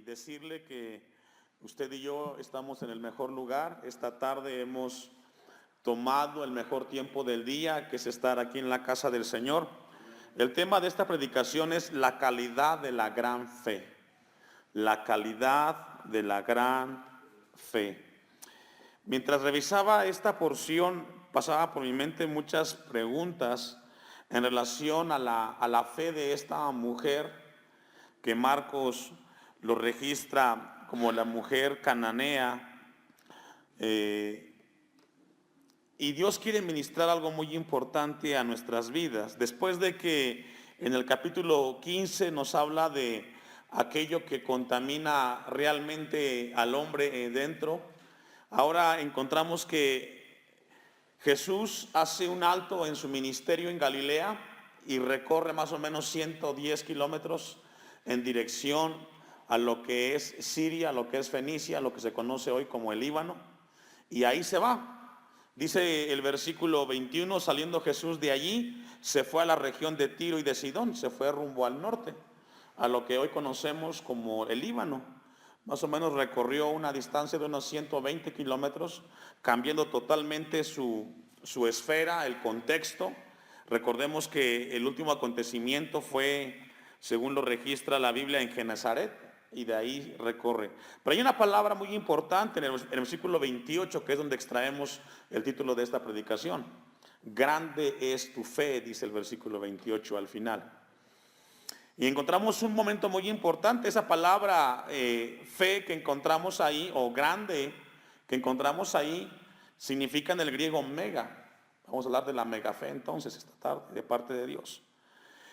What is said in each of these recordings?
decirle que usted y yo estamos en el mejor lugar. Esta tarde hemos tomado el mejor tiempo del día, que es estar aquí en la casa del Señor. El tema de esta predicación es la calidad de la gran fe. La calidad de la gran fe. Mientras revisaba esta porción, pasaba por mi mente muchas preguntas en relación a la fe de esta mujer, que Marcos lo registra como la mujer cananea. Y Dios quiere ministrar algo muy importante a nuestras vidas. Después de que en el capítulo 15 nos habla de aquello que contamina realmente al hombre dentro, ahora encontramos que Jesús hace un alto en su ministerio en Galilea y recorre más o menos 110 kilómetros en dirección a lo que es Siria, lo que es Fenicia, lo que se conoce hoy como el Líbano, y ahí se va. Dice el versículo 21, saliendo Jesús de allí, se fue a la región de Tiro y de Sidón, se fue rumbo al norte, a lo que hoy conocemos como el Líbano. Más o menos recorrió una distancia de unos 120 kilómetros, cambiando totalmente su esfera, el contexto. Recordemos que el último acontecimiento fue, según lo registra la Biblia, en Genesaret, y de ahí recorre. Pero hay una palabra muy importante en el versículo 28, que es donde extraemos el título de esta predicación. Grande es tu fe, dice el versículo 28 al final. Y encontramos un momento muy importante. Esa palabra fe que encontramos ahí, o grande que encontramos ahí, significa en el griego mega. Vamos a hablar de la mega fe entonces esta tarde de parte de Dios.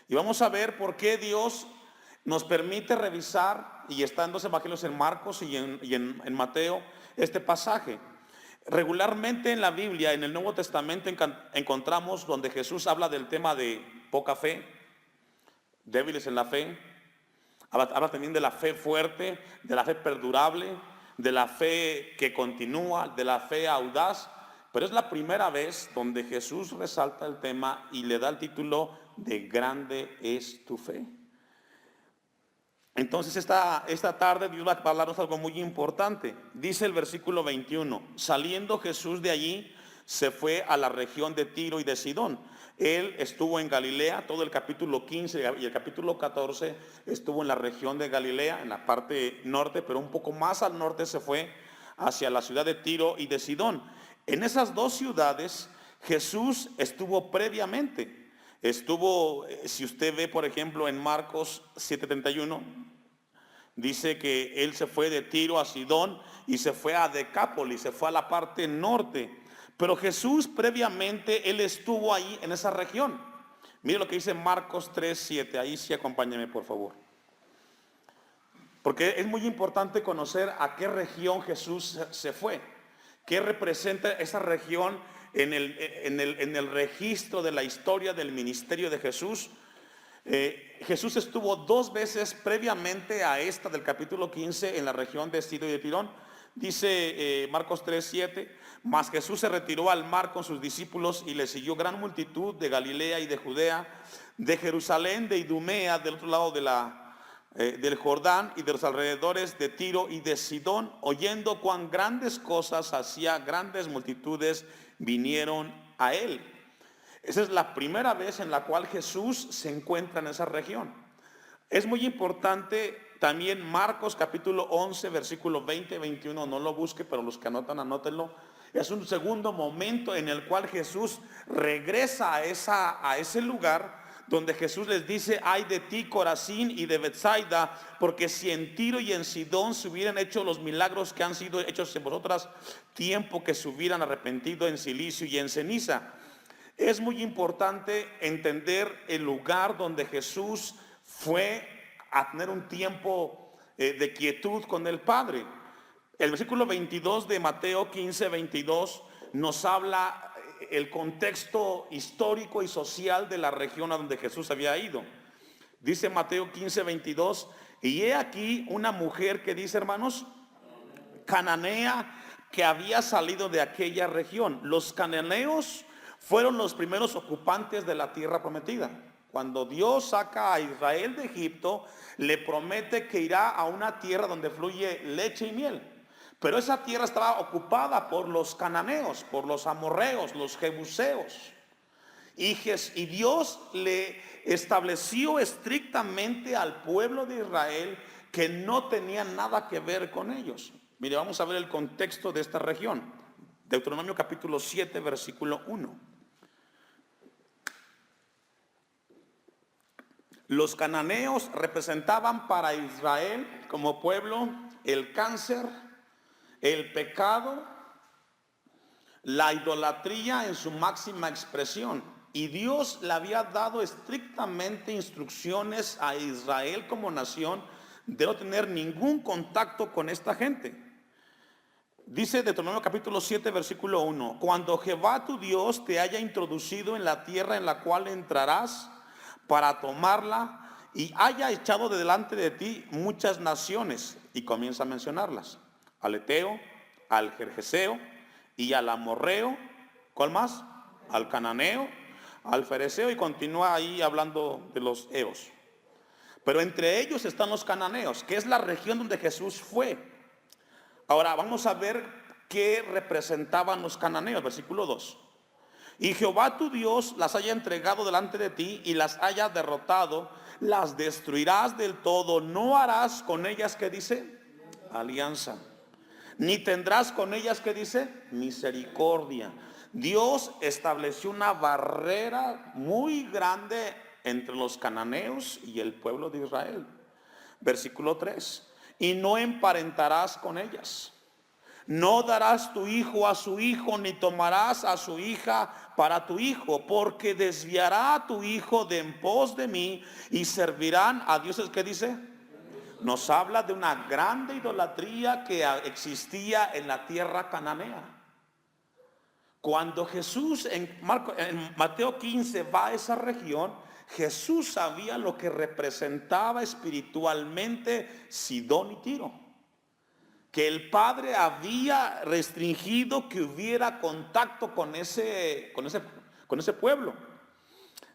Y vamos a ver por qué Dios nos permite revisar, y está en dos evangelios, en Marcos y en Mateo, este pasaje. Regularmente en la Biblia, en el Nuevo Testamento, encontramos donde Jesús habla del tema de poca fe, débiles en la fe. Habla también de la fe fuerte, de la fe perdurable, de la fe que continúa, de la fe audaz. Pero es la primera vez donde Jesús resalta el tema y le da el título de grande es tu fe. Entonces esta tarde Dios va a hablarnos algo muy importante. Dice el versículo 21, saliendo Jesús de allí, se fue a la región de Tiro y de Sidón. Él estuvo en Galilea, todo el capítulo 15 y el capítulo 14 estuvo en la región de Galilea, en la parte norte, pero un poco más al norte se fue hacia la ciudad de Tiro y de Sidón. En esas dos ciudades Jesús estuvo previamente. Estuvo, si usted ve por ejemplo en Marcos 7:31, dice que él se fue de Tiro a Sidón y se fue a Decápolis, se fue a la parte norte. Pero Jesús previamente, él estuvo ahí en esa región. Mire lo que dice Marcos 3:7, ahí sí acompáñeme por favor. Porque es muy importante conocer a qué región Jesús se fue. ¿Qué representa esa región en el registro de la historia del ministerio de Jesús? Jesús estuvo dos veces previamente a esta del capítulo 15 en la región de Tiro y de Sidón. Dice Marcos 3:7, mas Jesús se retiró al mar con sus discípulos y le siguió gran multitud de Galilea y de Judea, de Jerusalén, de Idumea, del otro lado del Jordán y de los alrededores de Tiro y de Sidón, oyendo cuán grandes cosas hacía, grandes multitudes vinieron a él. Esa es la primera vez en la cual Jesús se encuentra en esa región. Es muy importante también Marcos capítulo 11, versículo 20-21, no lo busque, pero los que anotan, anótenlo. Es un segundo momento en el cual Jesús regresa a ese lugar donde Jesús les dice, ay de ti Corazín y de Betsaida, porque si en Tiro y en Sidón se hubieran hecho los milagros que han sido hechos en vosotras, tiempo que se hubieran arrepentido en silicio y en ceniza. Es muy importante entender el lugar donde Jesús fue a tener un tiempo de quietud con el Padre. El versículo 22 de Mateo 15:22 nos habla el contexto histórico y social de la región a donde Jesús había ido. Dice Mateo 15:22, y he aquí una mujer que dice, hermanos, cananea, que había salido de aquella región. Los cananeos fueron los primeros ocupantes de la tierra prometida. Cuando Dios saca a Israel de Egipto, le promete que irá a una tierra donde fluye leche y miel. Pero esa tierra estaba ocupada por los cananeos, por los amorreos, los jebuseos. Y Dios le estableció estrictamente al pueblo de Israel que no tenía nada que ver con ellos. Mire, vamos a ver el contexto de esta región. Deuteronomio capítulo 7, versículo 1. Los cananeos representaban para Israel como pueblo el cáncer, el pecado, la idolatría en su máxima expresión. Y Dios le había dado estrictamente instrucciones a Israel como nación de no tener ningún contacto con esta gente. Dice Deuteronomio capítulo 7, versículo 1: cuando Jehová tu Dios te haya introducido en la tierra en la cual entrarás para tomarla, y haya echado de delante de ti muchas naciones, y comienza a mencionarlas: al Eteo, al Gergeseo y al Amorreo, ¿cuál más? Al Cananeo, al Fereceo, y continúa ahí hablando de los Eos. Pero entre ellos están los cananeos, que es la región donde Jesús fue. Ahora vamos a ver qué representaban los cananeos, versículo 2. Y Jehová tu Dios las haya entregado delante de ti y las haya derrotado, las destruirás del todo, no harás con ellas, ¿qué dice? Alianza. Ni tendrás con ellas, ¿qué dice? Misericordia. Dios estableció una barrera muy grande entre los cananeos y el pueblo de Israel. Versículo 3. Y no emparentarás con ellas. No darás tu hijo a su hijo, ni tomarás a su hija para tu hijo, porque desviará a tu hijo de en pos de mí y servirán a dioses. ¿Qué dice? Nos habla de una grande idolatría que existía en la tierra cananea. Cuando Jesús en Mateo 15 va a esa región, Jesús sabía lo que representaba espiritualmente Sidón y Tiro, que el Padre había restringido que hubiera contacto con ese pueblo.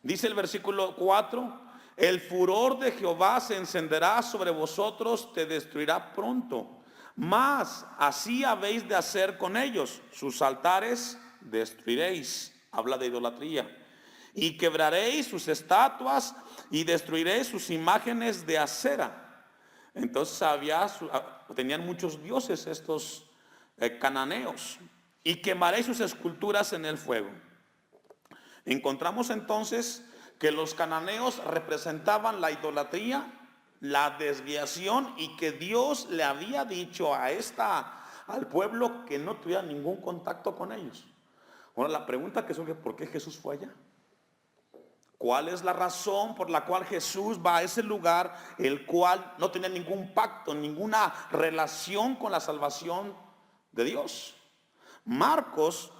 Dice el versículo 4: el furor de Jehová se encenderá sobre vosotros, te destruirá pronto, mas así habéis de hacer con ellos, sus altares destruiréis. Habla de idolatría. Y quebraréis sus estatuas y destruiréis sus imágenes de acera. Entonces tenían muchos dioses estos cananeos. Y quemaréis sus esculturas en el fuego. Encontramos entonces que los cananeos representaban la idolatría, la desviación, y que Dios le había dicho al pueblo que no tuviera ningún contacto con ellos. Ahora la pregunta que surge: ¿por qué Jesús fue allá? ¿Cuál es la razón por la cual Jesús va a ese lugar, el cual no tenía ningún pacto, ninguna relación con la salvación de Dios? Marcos,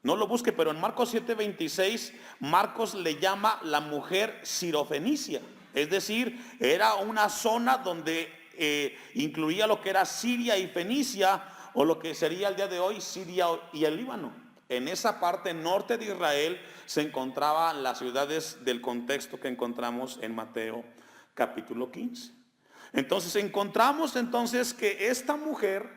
no lo busque, pero en Marcos 7:26, Marcos le llama la mujer sirofenicia. Es decir, era una zona donde incluía lo que era Siria y Fenicia, o lo que sería el día de hoy Siria y el Líbano. En esa parte norte de Israel se encontraban las ciudades del contexto que encontramos en Mateo capítulo 15. Entonces encontramos que esta mujer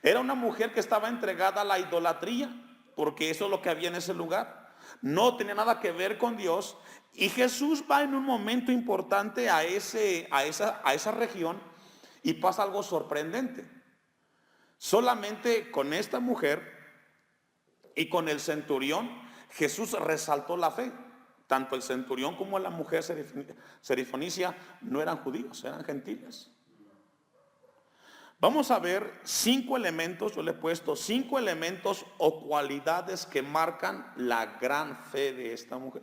era una mujer que estaba entregada a la idolatría, porque eso es lo que había en ese lugar. No tenía nada que ver con Dios. Y Jesús va en un momento importante a esa región, y pasa algo sorprendente. Solamente con esta mujer y con el centurión, Jesús resaltó la fe. Tanto el centurión como la mujer sirofenicia no eran judíos, eran gentiles. Vamos a ver 5 elementos, yo le he puesto 5 elementos o cualidades que marcan la gran fe de esta mujer.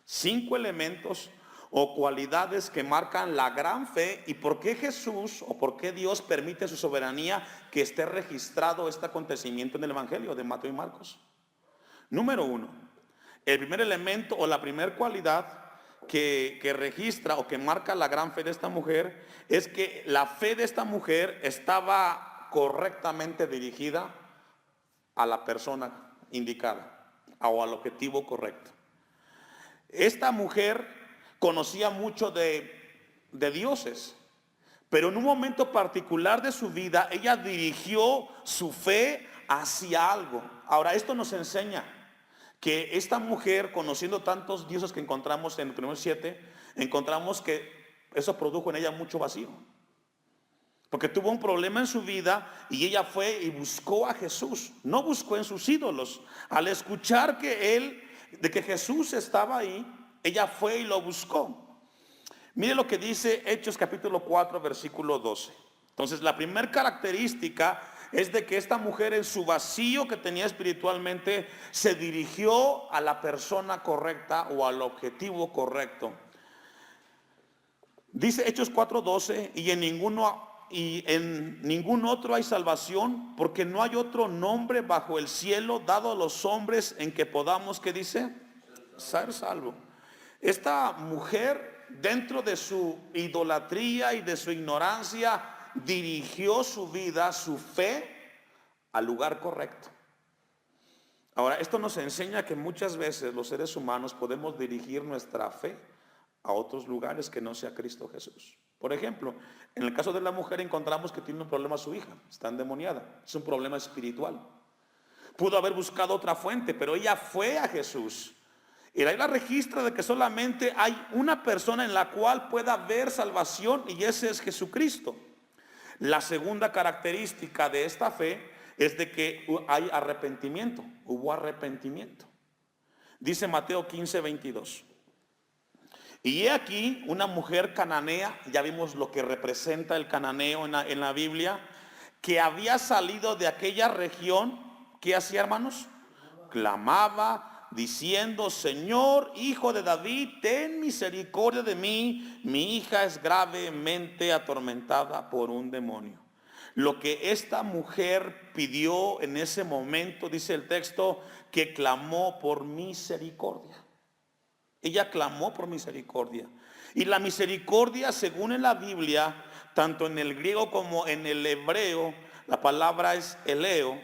5 elementos o cualidades que marcan la gran fe, y por qué Jesús o por qué Dios permite su soberanía que esté registrado este acontecimiento en el Evangelio de Mateo y Marcos. Número 1, el primer elemento o la primera cualidad que registra o que marca la gran fe de esta mujer es que la fe de esta mujer estaba correctamente dirigida a la persona indicada o al objetivo correcto. Esta mujer conocía mucho de dioses, pero en un momento particular de su vida, ella dirigió su fe hacia algo. Ahora, esto nos enseña que esta mujer, conociendo tantos dioses que encontramos en Deuteronomio 7, encontramos que eso produjo en ella mucho vacío. Porque tuvo un problema en su vida y ella fue y buscó a Jesús. No buscó en sus ídolos. Al escuchar de que Jesús estaba ahí, ella fue y lo buscó. Mire lo que dice Hechos capítulo 4, versículo 12. Entonces, la primera característica es de que esta mujer, en su vacío que tenía espiritualmente, se dirigió a la persona correcta o al objetivo correcto. Dice Hechos 4:12, y en ningún otro hay salvación, porque no hay otro nombre bajo el cielo dado a los hombres en que podamos, ¿qué dice? Ser salvo. Esta mujer, dentro de su idolatría y de su ignorancia, dirigió su vida, su fe, al lugar correcto. Ahora, esto nos enseña que muchas veces los seres humanos podemos dirigir nuestra fe a otros lugares que no sea Cristo Jesús. Por ejemplo, en el caso de la mujer encontramos que tiene un problema su hija, está endemoniada, es un problema espiritual. Pudo haber buscado otra fuente, pero ella fue a Jesús. Y la Biblia registra de que solamente hay una persona en la cual pueda haber salvación, y ese es Jesucristo. La segunda característica de esta fe es de que hay arrepentimiento, hubo arrepentimiento. Dice Mateo 15:22. Y he aquí una mujer cananea, ya vimos lo que representa el cananeo en la Biblia, que había salido de aquella región. ¿Qué hacía, hermanos? Clamaba diciendo: Señor, hijo de David, ten misericordia de mí, mi hija es gravemente atormentada por un demonio. Lo que esta mujer pidió en ese momento, dice el texto, que clamó por misericordia. Ella clamó por misericordia. Y la misericordia, según en la Biblia, tanto en el griego como en el hebreo, la palabra es eleo,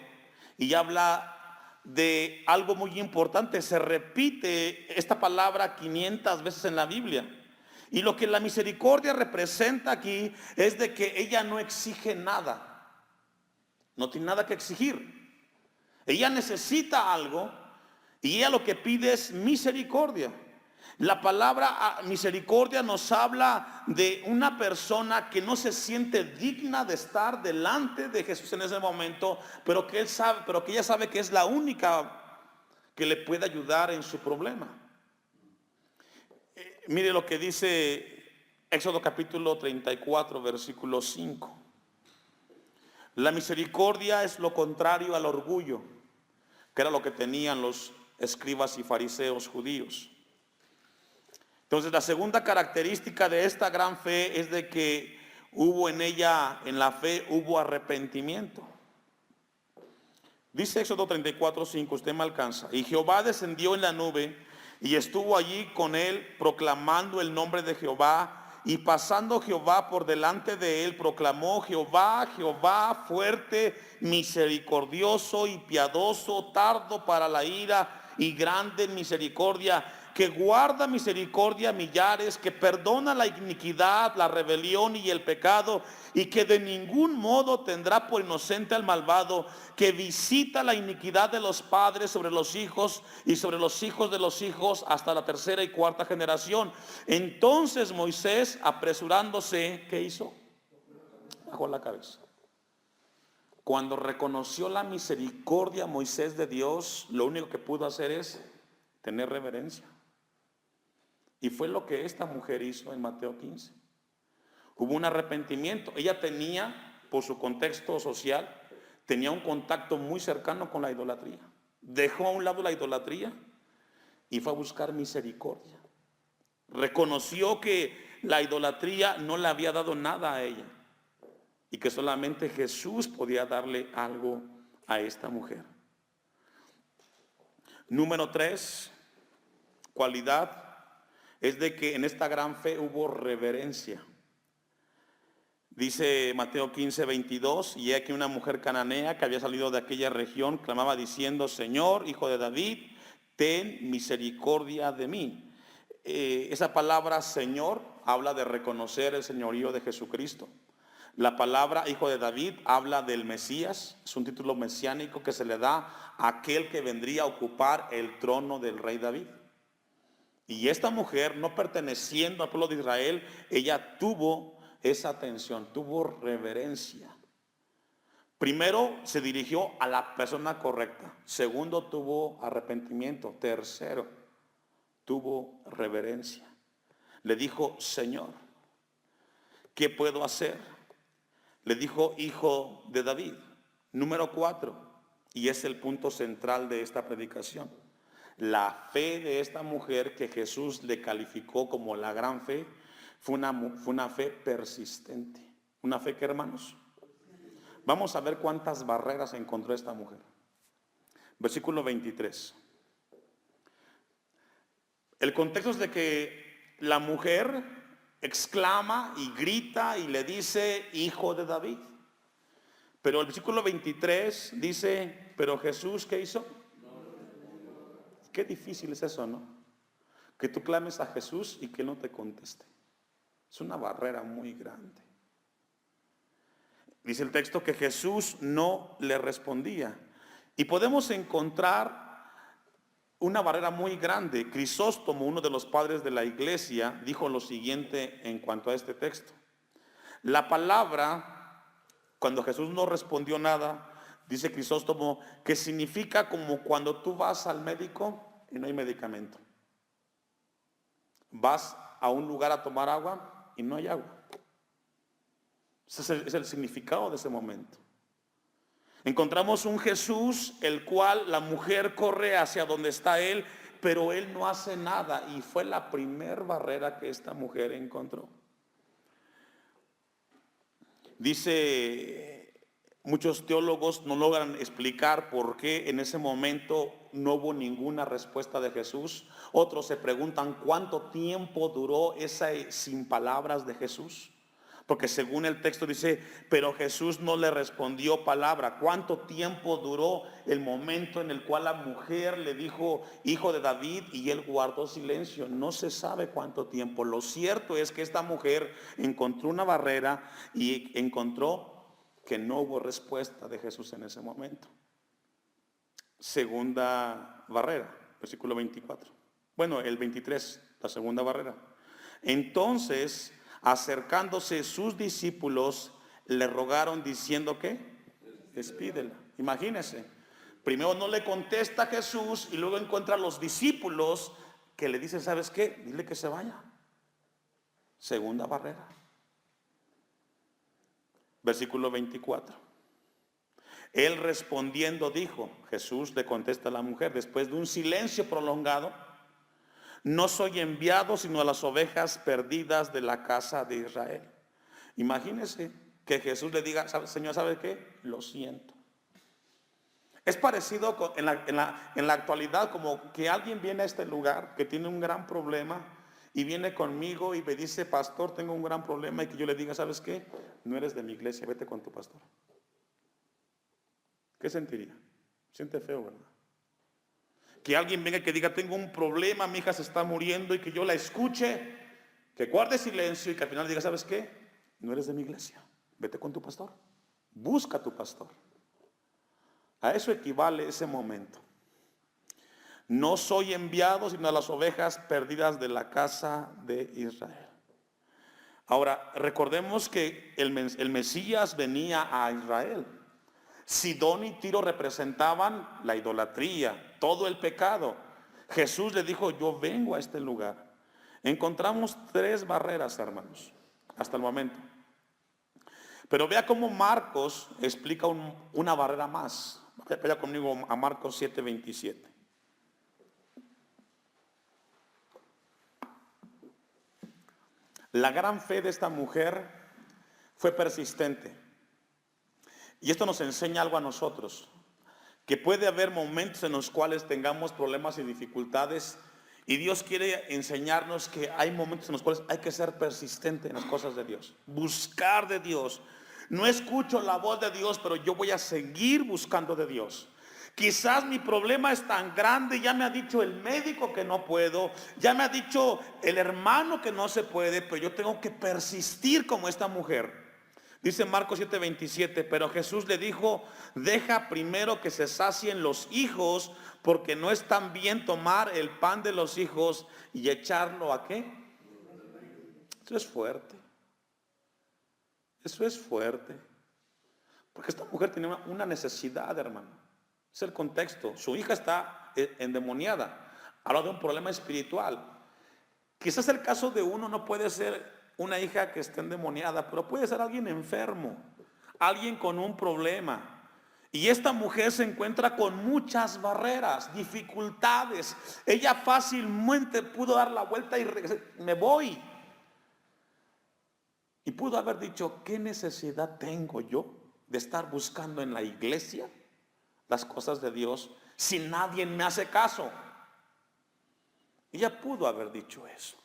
y habla de algo muy importante. Se repite esta palabra 500 veces en la Biblia. Y lo que la misericordia representa aquí es de que ella no exige nada. No tiene nada que exigir. Ella necesita algo y ella lo que pide es misericordia. La palabra misericordia nos habla de una persona que no se siente digna de estar delante de Jesús en ese momento, pero que ella sabe que es la única que le puede ayudar en su problema. Mire lo que dice Éxodo capítulo 34, versículo 5. La misericordia es lo contrario al orgullo, que era lo que tenían los escribas y fariseos judíos. Entonces, la segunda característica de esta gran fe es de que hubo en ella, en la fe, hubo arrepentimiento. Dice Éxodo 34:5, usted me alcanza. Y Jehová descendió en la nube y estuvo allí con él, proclamando el nombre de Jehová. Y pasando Jehová por delante de él, proclamó: Jehová, Jehová, fuerte, misericordioso y piadoso, tardo para la ira y grande en misericordia, que guarda misericordia a millares, que perdona la iniquidad, la rebelión y el pecado, y que de ningún modo tendrá por inocente al malvado, que visita la iniquidad de los padres sobre los hijos y sobre los hijos de los hijos hasta la tercera y cuarta generación. Entonces Moisés, apresurándose, ¿qué hizo? Bajó la cabeza. Cuando reconoció la misericordia Moisés de Dios, lo único que pudo hacer es tener reverencia. Y fue lo que esta mujer hizo en Mateo 15. Hubo un arrepentimiento. Ella tenía, por su contexto social, tenía un contacto muy cercano con la idolatría. Dejó a un lado la idolatría y fue a buscar misericordia. Reconoció que la idolatría no le había dado nada a ella y que solamente Jesús podía darle algo a esta mujer. Número 3, cualidad, es de que en esta gran fe hubo reverencia. Dice Mateo 15:22, y aquí una mujer cananea que había salido de aquella región clamaba diciendo: Señor, hijo de David, ten misericordia de mí. esa palabra Señor habla de reconocer el señorío de Jesucristo. La palabra Hijo de David habla del Mesías, es un título mesiánico que se le da a aquel que vendría a ocupar el trono del rey David. Y esta mujer, no perteneciendo al pueblo de Israel, ella tuvo esa atención, tuvo reverencia. Primero, se dirigió a la persona correcta. Segundo, tuvo arrepentimiento. Tercero, tuvo reverencia. Le dijo, Señor, ¿qué puedo hacer? Le dijo, Hijo de David. Número 4, y es el punto central de esta predicación. La fe de esta mujer que Jesús le calificó como la gran fe, fue una fe persistente. ¿Una fe que, hermanos? Vamos a ver cuántas barreras encontró esta mujer. Versículo 23. El contexto es de que la mujer exclama y grita y le dice, Hijo de David. Pero el versículo 23 dice, pero Jesús, ¿qué hizo? Qué difícil es eso, ¿no? Que tú clames a Jesús y que Él no te conteste. Es una barrera muy grande. Dice el texto que Jesús no le respondía. Y podemos encontrar una barrera muy grande. Crisóstomo, uno de los padres de la iglesia, dijo lo siguiente en cuanto a este texto. La palabra, cuando Jesús no respondió nada, dice Crisóstomo, que significa como cuando tú vas al médico y no hay medicamento. Vas a un lugar a tomar agua y no hay agua. Ese es el significado de ese momento. Encontramos un Jesús, el cual la mujer corre hacia donde está Él, pero Él no hace nada. Y fue la primer barrera que esta mujer encontró. Dice, muchos teólogos no logran explicar por qué en ese momento no hubo ninguna respuesta de Jesús. Otros se preguntan cuánto tiempo duró esa sin palabras de Jesús. Porque según el texto dice, pero Jesús no le respondió palabra. ¿Cuánto tiempo duró el momento en el cual la mujer le dijo, Hijo de David, y él guardó silencio? No se sabe cuánto tiempo. Lo cierto es que esta mujer encontró una barrera y encontró que no hubo respuesta de Jesús en ese momento. Segunda barrera, versículo 24. Bueno, el 23, la segunda barrera. Entonces, acercándose sus discípulos, le rogaron diciendo que despídela. Imagínense, primero no le contesta a Jesús y luego encuentra a los discípulos que le dicen, ¿sabes qué? Dile que se vaya. Segunda barrera. Versículo 24. Él respondiendo dijo, Jesús le contesta a la mujer después de un silencio prolongado, no soy enviado sino a las ovejas perdidas de la casa de Israel. Imagínense que Jesús le diga, Señor, ¿sabe qué? Lo siento. Es parecido en la actualidad como que alguien viene a este lugar que tiene un gran problema y viene conmigo y me dice, pastor, tengo un gran problema, y que yo le diga, ¿sabes qué? No eres de mi iglesia, vete con tu pastor. ¿Qué sentiría? Siente feo, ¿verdad? Que alguien venga y que diga, tengo un problema, mi hija se está muriendo, y que yo la escuche, que guarde silencio y que al final diga, ¿sabes qué? No eres de mi iglesia, vete con tu pastor, busca a tu pastor. A eso equivale ese momento. No soy enviado sino a las ovejas perdidas de la casa de Israel. Ahora, recordemos que el Mesías venía a Israel. Sidón y Tiro representaban la idolatría, todo el pecado. Jesús le dijo, yo vengo a este lugar. Encontramos 3 barreras, hermanos, hasta el momento. Pero vea cómo Marcos explica una barrera más. Vaya conmigo a Marcos 7:27. La gran fe de esta mujer fue persistente. Y esto nos enseña algo a nosotros, que puede haber momentos en los cuales tengamos problemas y dificultades, y Dios quiere enseñarnos que hay momentos en los cuales hay que ser persistente en las cosas de Dios, buscar de Dios. No escucho la voz de Dios, pero yo voy a seguir buscando de Dios. Quizás mi problema es tan grande, ya me ha dicho el médico que no puedo, ya me ha dicho el hermano que no se puede, pero yo tengo que persistir como esta mujer. Dice Marcos 7:27, pero Jesús le dijo, deja primero que se sacien los hijos, porque no es tan bien tomar el pan de los hijos y echarlo ¿a qué? Eso es fuerte. Eso es fuerte. Porque esta mujer tenía una necesidad, hermano. Es el contexto. Su hija está endemoniada. Habla de un problema espiritual. Quizás el caso de uno no puede ser una hija que esté endemoniada, pero puede ser alguien enfermo, alguien con un problema. Y esta mujer se encuentra con muchas barreras, dificultades. Ella fácilmente pudo dar la vuelta y me voy. Y pudo haber dicho, ¿qué necesidad tengo yo de estar buscando en la iglesia las cosas de Dios si nadie me hace caso? Ella pudo haber dicho eso.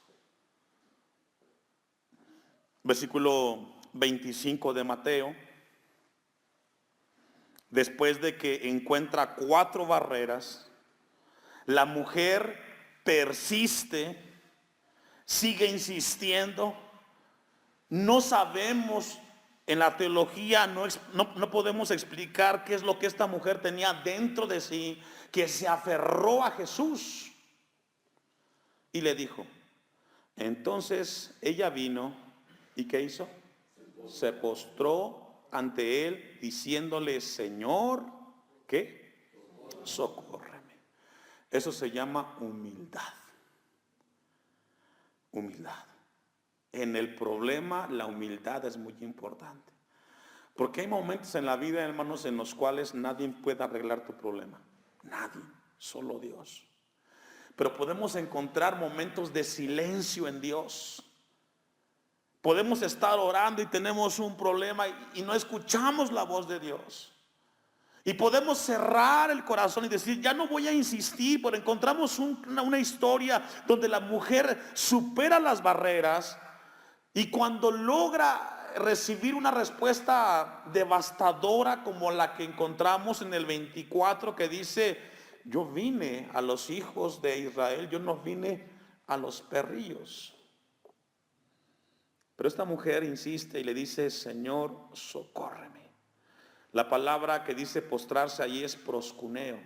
Versículo 25 de Mateo. Después de que encuentra 4 barreras, la mujer persiste, sigue insistiendo. No sabemos, en la teología no podemos explicar qué es lo que esta mujer tenía dentro de sí, que se aferró a Jesús. Y le dijo, entonces ella vino, ¿y qué hizo? Se postró ante él diciéndole, Señor, ¿qué? Socórreme. Eso se llama humildad. Humildad. En el problema la humildad es muy importante. Porque hay momentos en la vida, hermanos, en los cuales nadie puede arreglar tu problema. Nadie, solo Dios. Pero podemos encontrar momentos de silencio en Dios. Podemos estar orando y tenemos un problema y no escuchamos la voz de Dios. Y podemos cerrar el corazón y decir, ya no voy a insistir, pero encontramos una historia donde la mujer supera las barreras y cuando logra recibir una respuesta devastadora como la que encontramos en el 24 que dice, yo vine a los hijos de Israel, yo no vine a los perrillos. Pero esta mujer insiste y le dice, Señor, socórreme. La palabra que dice postrarse allí es proscuneo.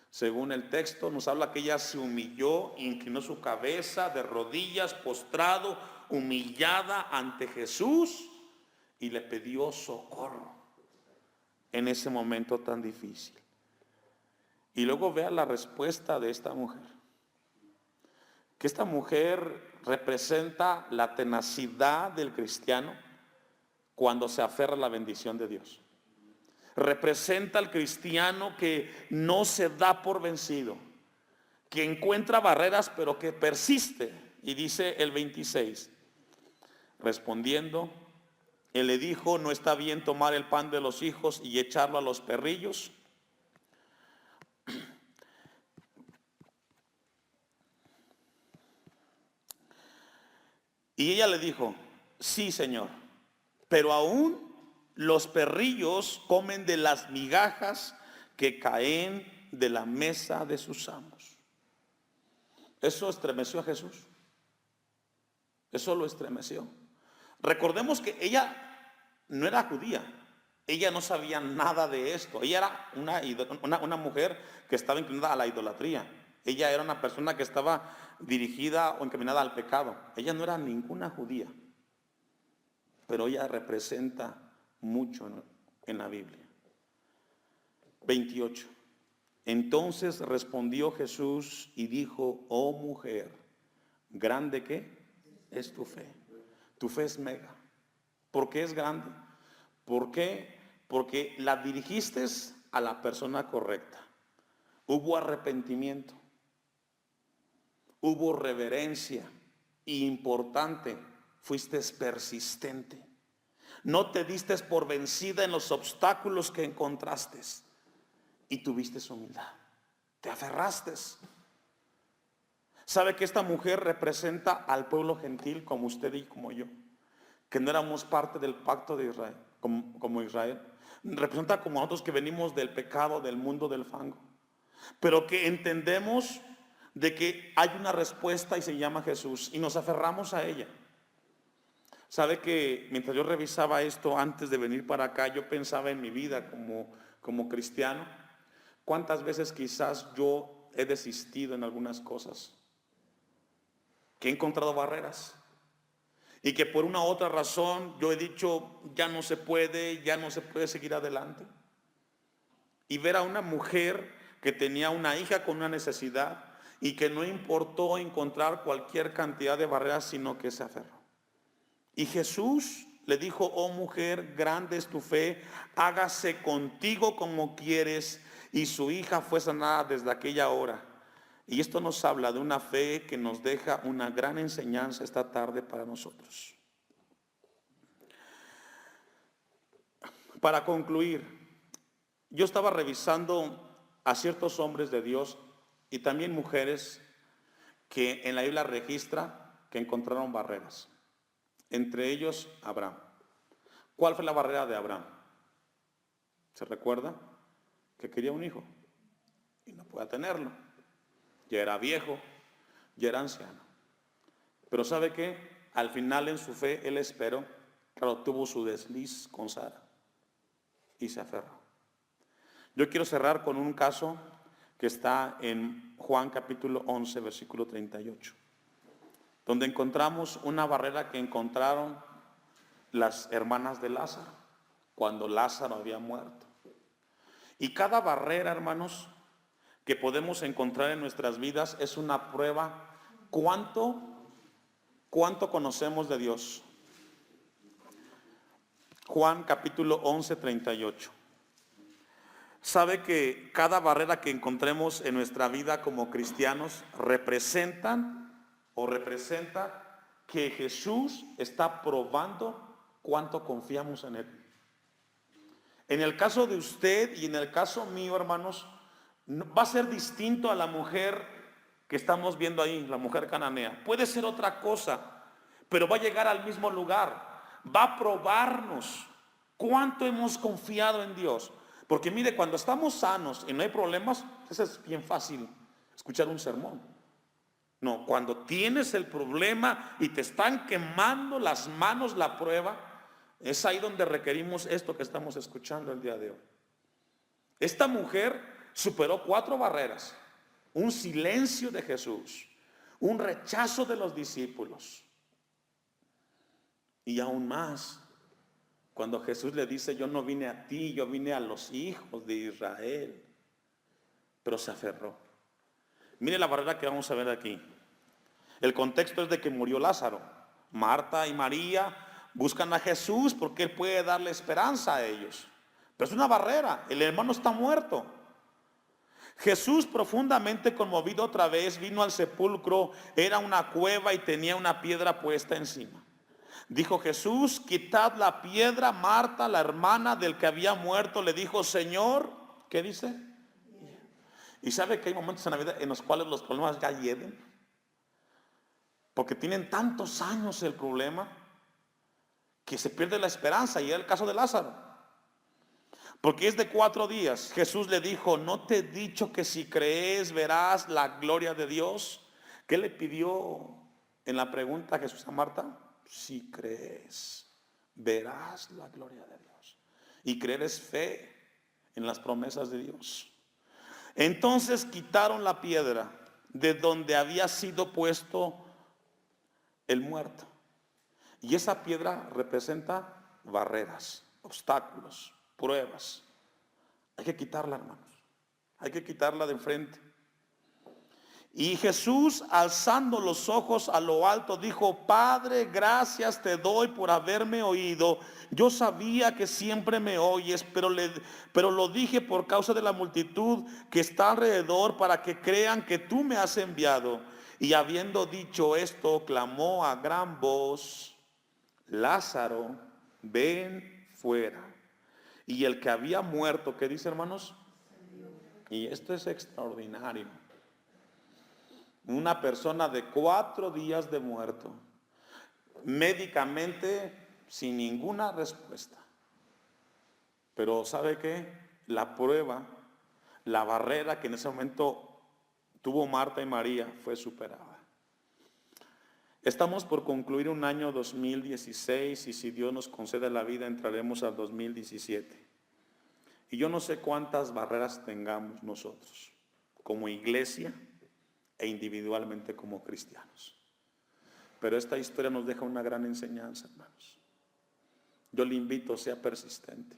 Según el texto nos habla que ella se humilló, inclinó su cabeza de rodillas, postrado, humillada ante Jesús y le pidió socorro en ese momento tan difícil. Y luego vea la respuesta de esta mujer. Que esta mujer representa la tenacidad del cristiano cuando se aferra a la bendición de Dios. Representa al cristiano que no se da por vencido, que encuentra barreras pero que persiste. Y dice el 26, respondiendo, él le dijo, no está bien tomar el pan de los hijos y echarlo a los perrillos. Y ella le dijo, sí, Señor, pero aún los perrillos comen de las migajas que caen de la mesa de sus amos. Eso estremeció a Jesús. Eso lo estremeció. Recordemos que ella no era judía. Ella no sabía nada de esto. Ella era una mujer que estaba inclinada a la idolatría. Ella era una persona que estaba dirigida o encaminada al pecado. Ella no era ninguna judía. Pero ella representa mucho en la Biblia. 28. Entonces respondió Jesús y dijo, oh mujer, grande ¿qué? Es tu fe. Tu fe es mega. ¿Por qué es grande? ¿Por qué? Porque la dirigiste a la persona correcta. Hubo arrepentimiento. Hubo reverencia. Y importante, fuiste persistente. No te diste por vencida en los obstáculos que encontraste. Y tuviste humildad. Te aferraste. ¿Sabe que esta mujer representa al pueblo gentil como usted y como yo? Que no éramos parte del pacto de Israel, como Israel. representa como nosotros que venimos del pecado, del mundo del fango, pero que entendemos de que hay una respuesta y se llama Jesús y nos aferramos a ella. Sabe que mientras yo revisaba esto antes de venir para acá, yo pensaba en mi vida como cristiano, cuántas veces quizás yo he desistido en algunas cosas, que he encontrado barreras y que por una u otra razón yo he dicho ya no se puede seguir adelante. Y ver a una mujer que tenía una hija con una necesidad y que no importó encontrar cualquier cantidad de barreras, sino que se aferró. Y Jesús le dijo: oh mujer, grande es tu fe, hágase contigo como quieres. Y su hija fue sanada desde aquella hora. Y esto nos habla de una fe que nos deja una gran enseñanza esta tarde para nosotros. Para concluir, yo estaba revisando a ciertos hombres de Dios y también mujeres que en la Biblia registra que encontraron barreras. Entre ellos Abraham. ¿Cuál fue la barrera de Abraham? ¿Se recuerda? Que quería un hijo y no podía tenerlo. Ya era viejo, ya era anciano. Pero ¿sabe qué? Al final en su fe él esperó. Claro, tuvo su desliz con Sara y se aferró. Yo quiero cerrar con un caso que está en Juan capítulo 11, versículo 38, donde encontramos una barrera que encontraron las hermanas de Lázaro cuando Lázaro había muerto. Y cada barrera, hermanos, que podemos encontrar en nuestras vidas es una prueba cuánto conocemos de Dios. Juan capítulo 11, 38. Sabe que cada barrera que encontremos en nuestra vida como cristianos representa que Jesús está probando cuánto confiamos en Él. En el caso de usted y en el caso mío, hermanos, va a ser distinto a la mujer que estamos viendo ahí, la mujer cananea. Puede ser otra cosa, pero va a llegar al mismo lugar. Va a probarnos cuánto hemos confiado en Dios. Porque mire, cuando estamos sanos y no hay problemas, eso es bien fácil, escuchar un sermón. No, cuando tienes el problema y te están quemando las manos la prueba, es ahí donde requerimos esto que estamos escuchando el día de hoy. Esta mujer superó 4 barreras: un silencio de Jesús, un rechazo de los discípulos, y aún más, cuando Jesús le dice: yo no vine a ti, yo vine a los hijos de Israel. Pero se aferró. Mire la barrera que vamos a ver aquí. El contexto es de que murió Lázaro. Marta y María buscan a Jesús porque Él puede darle esperanza a ellos. Pero es una barrera, el hermano está muerto. Jesús, profundamente conmovido otra vez, vino al sepulcro. Era una cueva y tenía una piedra puesta encima. Dijo Jesús: quitad la piedra. Marta, la hermana del que había muerto, le dijo: Señor, ¿qué dice? Y sabe que hay momentos en la vida en los cuales los problemas ya hieden, porque tienen tantos años el problema que se pierde la esperanza. Y era el caso de Lázaro, porque es de 4 días. Jesús le dijo: ¿no te he dicho que si crees verás la gloria de Dios? ¿Qué le pidió en la pregunta a Jesús a Marta? Si crees, verás la gloria de Dios. Y creer es fe en las promesas de Dios. Entonces quitaron la piedra de donde había sido puesto el muerto. Y esa piedra representa barreras, obstáculos, pruebas. Hay que quitarla, hermanos. Hay que quitarla de enfrente. Y Jesús, alzando los ojos a lo alto, dijo: Padre, gracias te doy por haberme oído. Yo sabía que siempre me oyes, pero lo dije por causa de la multitud que está alrededor, para que crean que tú me has enviado. Y habiendo dicho esto, clamó a gran voz: Lázaro, ven fuera. Y el que había muerto, ¿qué dice, hermanos? Y esto es extraordinario. Una persona de 4 días de muerto, médicamente sin ninguna respuesta, Pero ¿sabe qué? La prueba, la barrera que en ese momento tuvo Marta y María fue superada. Estamos por concluir un año 2016 y si Dios nos concede la vida entraremos al 2017. Y yo no sé cuántas barreras tengamos nosotros como iglesia e individualmente como cristianos. Pero esta historia nos deja una gran enseñanza, hermanos. Yo le invito, sea persistente.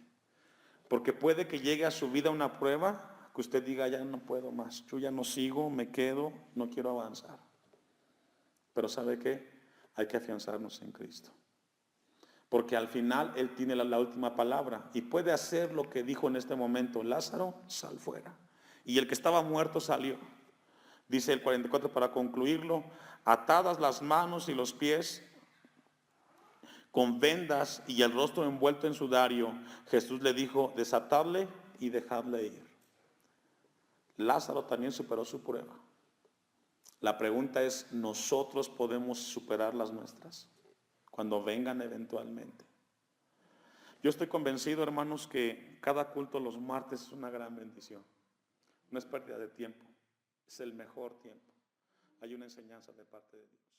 Porque puede que llegue a su vida una prueba que usted diga, ya no puedo más, yo ya no sigo, me quedo, no quiero avanzar. Pero ¿sabe qué? Hay que afianzarnos en Cristo. Porque al final Él tiene la última palabra y puede hacer lo que dijo en este momento: Lázaro, sal fuera. Y el que estaba muerto salió. Dice el 44 para concluirlo: atadas las manos y los pies con vendas y el rostro envuelto en sudario, Jesús le dijo: desatadle y dejadle ir. Lázaro también superó su prueba. La pregunta es, ¿nosotros podemos superar las nuestras cuando vengan eventualmente? Yo estoy convencido, hermanos, que cada culto los martes es una gran bendición. No es pérdida de tiempo, es el mejor tiempo. Hay una enseñanza de parte de Dios.